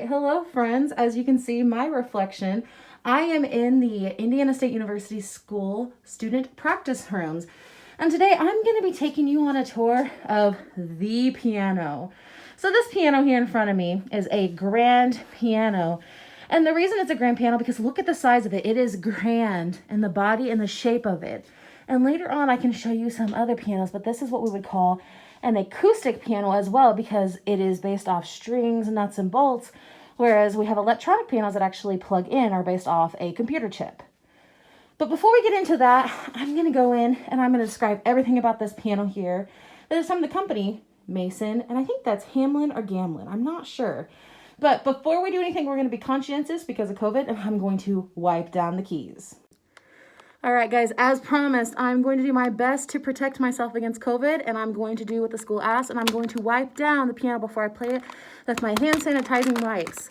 hello friends. As you can see my reflection, I am in the Indiana State University School student practice rooms. And today I'm going to be taking you on a tour of the piano. So this piano here in front of me is a grand piano. And the reason it's a grand piano, because look at the size of it. It is grand in the body and the shape of it. And later on I can show you some other pianos, but this is what we would call an acoustic piano as well, because it is based off strings, nuts, and bolts, whereas we have electronic pianos that actually plug in are based off a computer chip. But before we get into that, I'm going to go in and I'm going to describe everything about this piano here. That is from the company Mason, and I think that's Hamlin or Gamlin. I'm not sure. But before we do anything, we're going to be conscientious because of COVID, and I'm going to wipe down the keys. All right, guys, as promised, I'm going to do my best to protect myself against COVID, and I'm going to do what the school asks, and I'm going to wipe down the piano before I play it with my hand sanitizing wipes.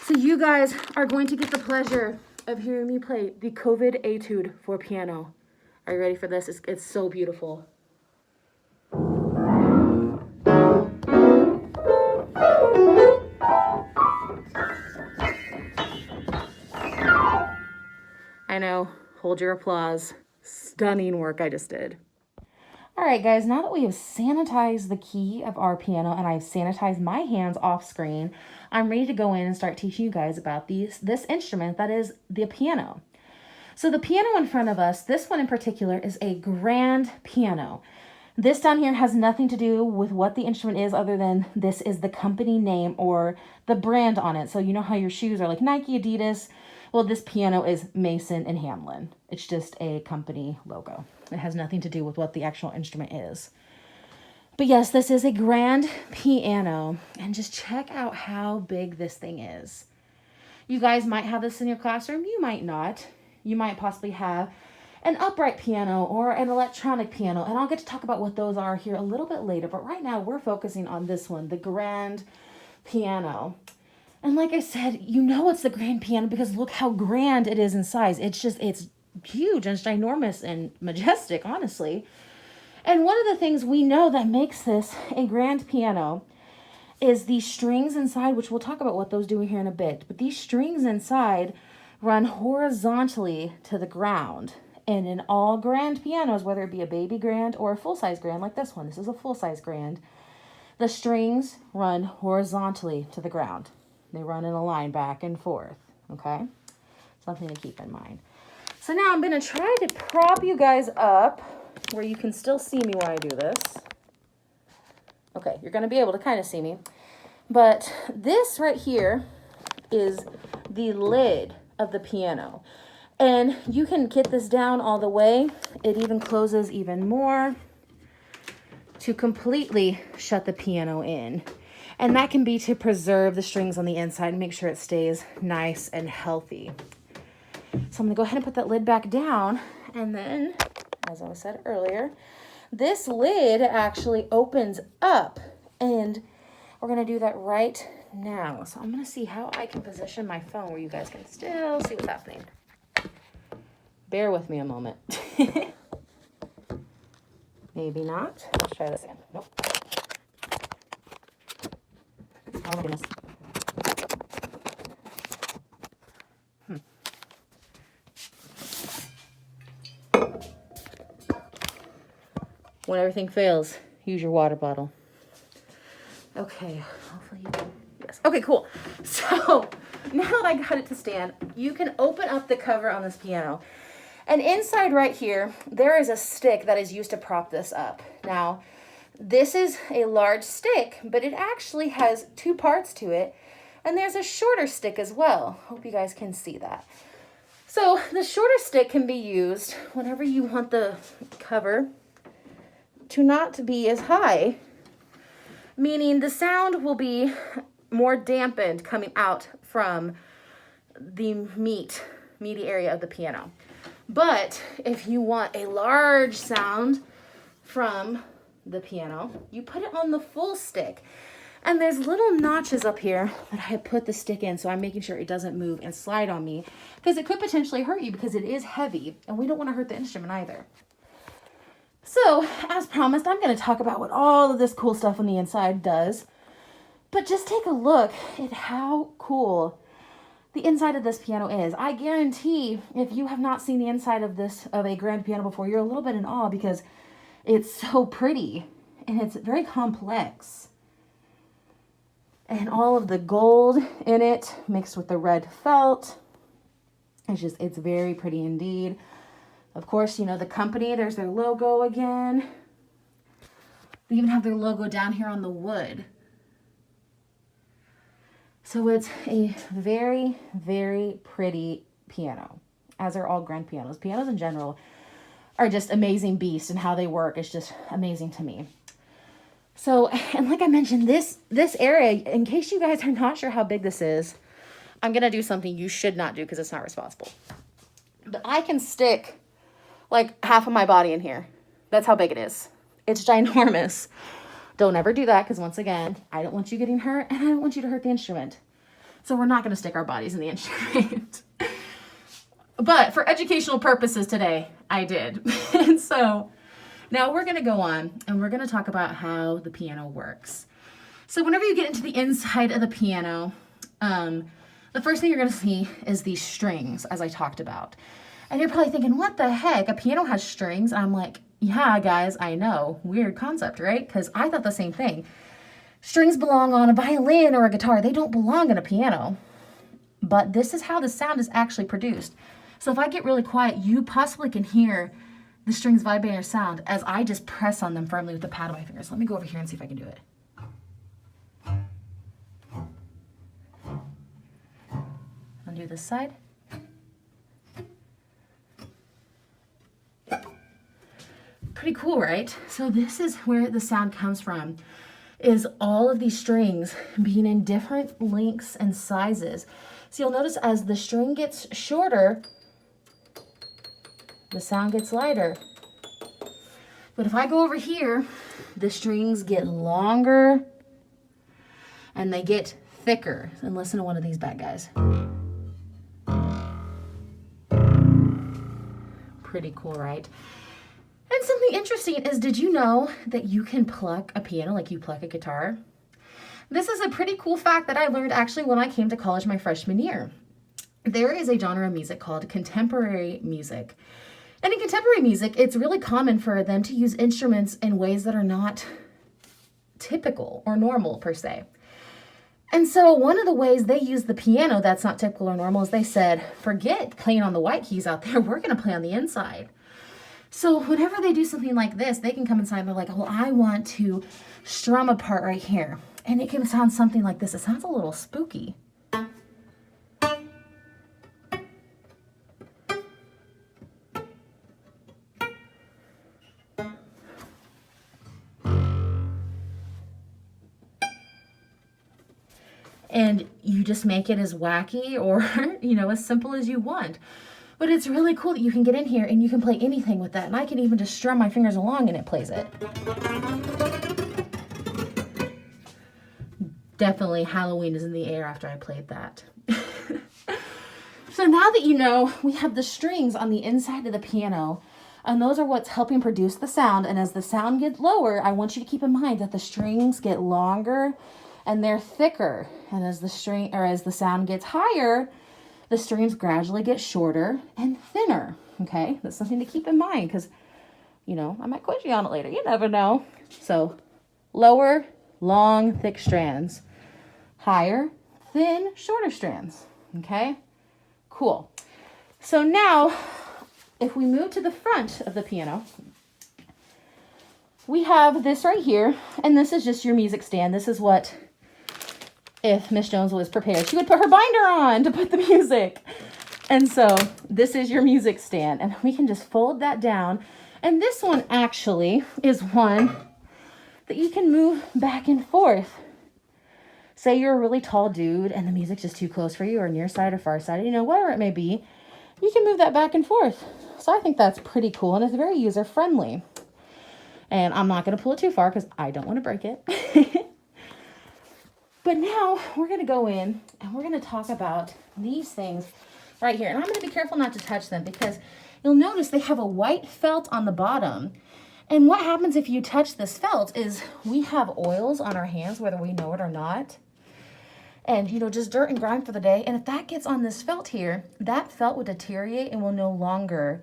So you guys are going to get the pleasure of hearing me play the COVID Etude for piano. Are you ready for this? It's so beautiful. I know. Hold your applause. Stunning work I just did. All right, guys, now that we have sanitized the key of our piano and I've sanitized my hands off screen, I'm ready to go in and start teaching you guys about this instrument that is the piano. So the piano in front of us, this one in particular, is a grand piano. This down here has nothing to do with what the instrument is other than this is the company name or the brand on it. So you know how your shoes are like Nike, Adidas. Well, this piano is Mason and Hamlin. It's just a company logo. It has nothing to do with what the actual instrument is. But yes, this is a grand piano. And just check out how big this thing is. You guys might have this in your classroom. You might not. You might possibly have an upright piano or an electronic piano. And I'll get to talk about what those are here a little bit later. But right now we're focusing on this one, the grand piano. And like I said, you know it's the grand piano because look how grand it is in size. It's huge and it's ginormous and majestic, honestly. And one of the things we know that makes this a grand piano is the strings inside, which we'll talk about what those do here in a bit. But these strings inside run horizontally to the ground. And in all grand pianos, whether it be a baby grand or a full-size grand like this one, this is a full-size grand, the strings run horizontally to the ground. They run in a line back and forth, okay? Something to keep in mind. So now I'm going to try to prop you guys up where you can still see me while I do this. Okay, you're going to be able to kind of see me. But this right here is the lid of the piano. And you can get this down all the way. It even closes even more to completely shut the piano in. And that can be to preserve the strings on the inside and make sure it stays nice and healthy. So I'm going to go ahead and put that lid back down. And then, as I said earlier, this lid actually opens up. And we're going to do that right now. So I'm going to see how I can position my phone where you guys can still see what's happening. Bear with me a moment. Maybe not. Let's try this again. Nope. Oh my goodness. When everything fails, use your water bottle. Okay, hopefully you can, yes. Okay, cool. So now that I got it to stand, you can open up the cover on this piano. And inside right here, there is a stick that is used to prop this up. Now, this is a large stick, but it actually has two parts to it. And there's a shorter stick as well. Hope you guys can see that. So the shorter stick can be used whenever you want the cover to not be as high, meaning the sound will be more dampened coming out from the meaty area of the piano. But if you want a large sound from the piano, you put it on the full stick. And there's little notches up here that I put the stick in, so I'm making sure it doesn't move and slide on me, because it could potentially hurt you because it is heavy, and we don't want to hurt the instrument either. So, as promised, I'm going to talk about what all of this cool stuff on the inside does. But just take a look at how cool the inside of this piano is. I guarantee if you have not seen the inside of a grand piano before, you're a little bit in awe because it's so pretty and it's very complex. And all of the gold in it mixed with the red felt. It's very pretty indeed. Of course, you know, the company, there's their logo again. They even have their logo down here on the wood. So it's a very, very pretty piano, as are all grand pianos. Pianos in general are just amazing beasts, and how they work is just amazing to me. So, and like I mentioned, this area, in case you guys are not sure how big this is, I'm going to do something you should not do because it's not responsible. But I can stick like half of my body in here. That's how big it is. It's ginormous. Don't ever do that because, once again, I don't want you getting hurt and I don't want you to hurt the instrument. So we're not going to stick our bodies in the instrument. But for educational purposes today, I did. And so now we're going to go on and we're going to talk about how the piano works. So whenever you get into the inside of the piano, the first thing you're going to see is these strings, as I talked about. And you're probably thinking, what the heck? A piano has strings? And I'm like, yeah, guys, I know. Weird concept, right? Because I thought the same thing. Strings belong on a violin or a guitar. They don't belong in a piano. But this is how the sound is actually produced. So if I get really quiet, you possibly can hear the strings vibrating or sound as I just press on them firmly with the pad of my fingers. Let me go over here and see if I can do it. I'll do this side. Pretty cool, right? So this is where the sound comes from, is all of these strings being in different lengths and sizes. So you'll notice as the string gets shorter, the sound gets lighter. But if I go over here, the strings get longer and they get thicker. And listen to one of these bad guys. Pretty cool, right? And something interesting is, did you know that you can pluck a piano like you pluck a guitar? This is a pretty cool fact that I learned actually when I came to college my freshman year. There is a genre of music called contemporary music. And in contemporary music, it's really common for them to use instruments in ways that are not typical or normal per se. And so one of the ways they use the piano that's not typical or normal is they said, forget playing on the white keys out there, we're going to play on the inside. So whenever they do something like this, they can come inside and they're like, well, I want to strum a part right here. And it can sound something like this. It sounds a little spooky. And you just make it as wacky or, as simple as you want. But it's really cool that you can get in here and you can play anything with that. And I can even just strum my fingers along and it plays it. Definitely Halloween is in the air after I played that. So now that you know, we have the strings on the inside of the piano, and those are what's helping produce the sound. And as the sound gets lower, I want you to keep in mind that the strings get longer and they're thicker. And as the sound gets higher, the strings gradually get shorter and thinner, okay? That's something to keep in mind because, I might quiz you on it later. You never know. So lower, long, thick strands. Higher, thin, shorter strands, okay? Cool. So now, if we move to the front of the piano, we have this right here, and this is just your music stand. This is what, if Miss Jones was prepared, she would put her binder on to put the music. And so this is your music stand, and we can just fold that down. And this one actually is one that you can move back and forth. Say you're a really tall dude and the music's just too close for you, or near side or far side, whatever it may be, you can move that back and forth. So I think that's pretty cool, and it's very user friendly. And I'm not going to pull it too far because I don't want to break it. But now we're going to go in and we're going to talk about these things right here. And I'm going to be careful not to touch them because you'll notice they have a white felt on the bottom. And what happens if you touch this felt is we have oils on our hands, whether we know it or not. and, you know, just dirt and grime for the day. And if that gets on this felt here, that felt will deteriorate and will no longer,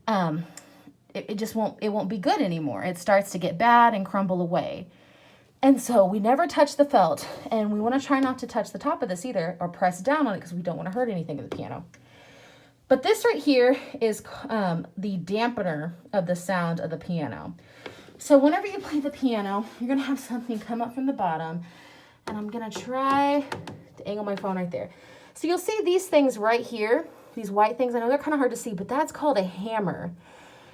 it won't be good anymore. It starts to get bad and crumble away. And so we never touch the felt, and we want to try not to touch the top of this either or press down on it because we don't want to hurt anything of the piano. But this right here is the dampener of the sound of the piano. So whenever you play the piano, you're going to have something come up from the bottom, and I'm going to try to angle my phone right there. So you'll see these things right here, these white things. I know they're kind of hard to see, but that's called a hammer.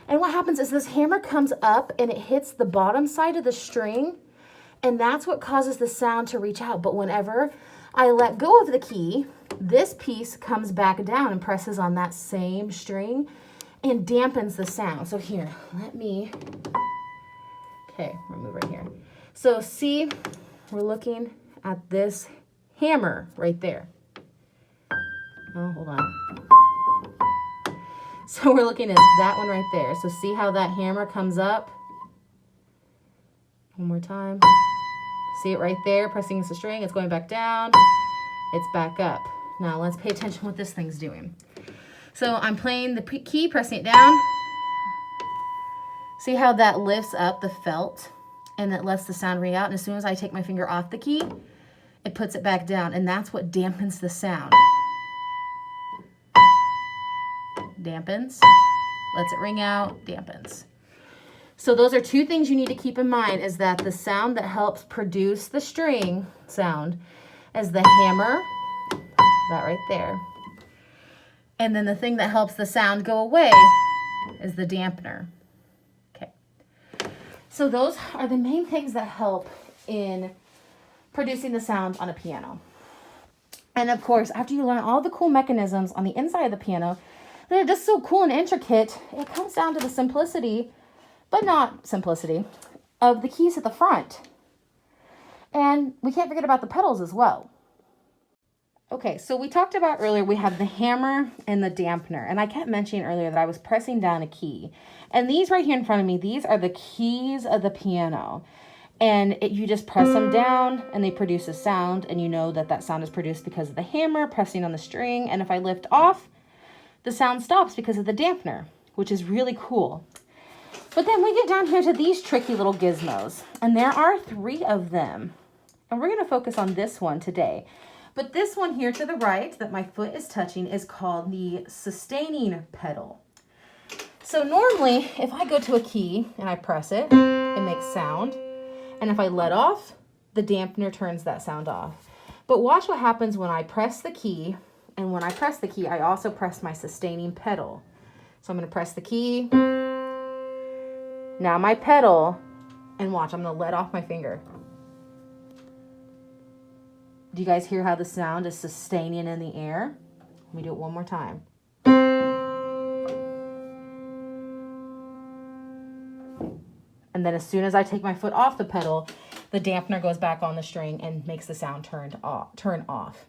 And what happens is this hammer comes up and it hits the bottom side of the string, and that's what causes the sound to reach out. But whenever I let go of the key, this piece comes back down and presses on that same string and dampens the sound. So here, okay, remove right here. So see, we're looking at this hammer right there. Oh, hold on. So we're looking at that one right there. So see how that hammer comes up? One more time. See it right there, pressing against the string. It's going back down. It's back up. Now let's pay attention to what this thing's doing. So I'm playing the key, pressing it down. See how that lifts up the felt and that lets the sound ring out. And as soon as I take my finger off the key, it puts it back down. And that's what dampens the sound. Dampens, lets it ring out, dampens. So those are two things you need to keep in mind, is that the sound that helps produce the string sound is the hammer, that right there. And then the thing that helps the sound go away is the dampener. Okay. So those are the main things that help in producing the sound on a piano. And of course, after you learn all the cool mechanisms on the inside of the piano, they're just so cool and intricate, it comes down to the simplicity, but not simplicity, of the keys at the front. And we can't forget about the pedals as well. Okay, so we talked about earlier, we have the hammer and the dampener. And I kept mentioning earlier that I was pressing down a key. And these right here in front of me, these are the keys of the piano. And you just press them down and they produce a sound. And you know that that sound is produced because of the hammer pressing on the string. And if I lift off, the sound stops because of the dampener, which is really cool. But then we get down here to these tricky little gizmos, and there are 3 of them. And we're going to focus on this one today. But this one here to the right that my foot is touching is called the sustaining pedal. So normally, if I go to a key and I press it, it makes sound. And if I let off, the dampener turns that sound off. But watch what happens when I press the key. And when I press the key, I also press my sustaining pedal. So I'm going to press the key. Now my pedal, and watch, I'm going to let off my finger. Do you guys hear how the sound is sustaining in the air? Let me do it one more time. And then as soon as I take my foot off the pedal, the dampener goes back on the string and makes the sound turn off.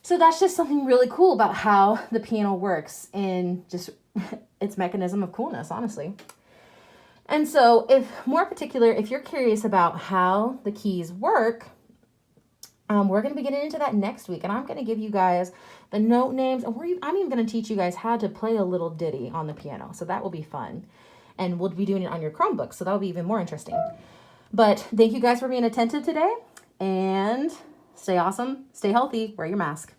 So that's just something really cool about how the piano works in just its mechanism of coolness, honestly. And so if you're curious about how the keys work, we're going to be getting into that next week. And I'm going to give you guys the note names. And I'm even going to teach you guys how to play a little ditty on the piano. So that will be fun. And we'll be doing it on your Chromebook. So that will be even more interesting. But thank you guys for being attentive today. And stay awesome, stay healthy, wear your mask.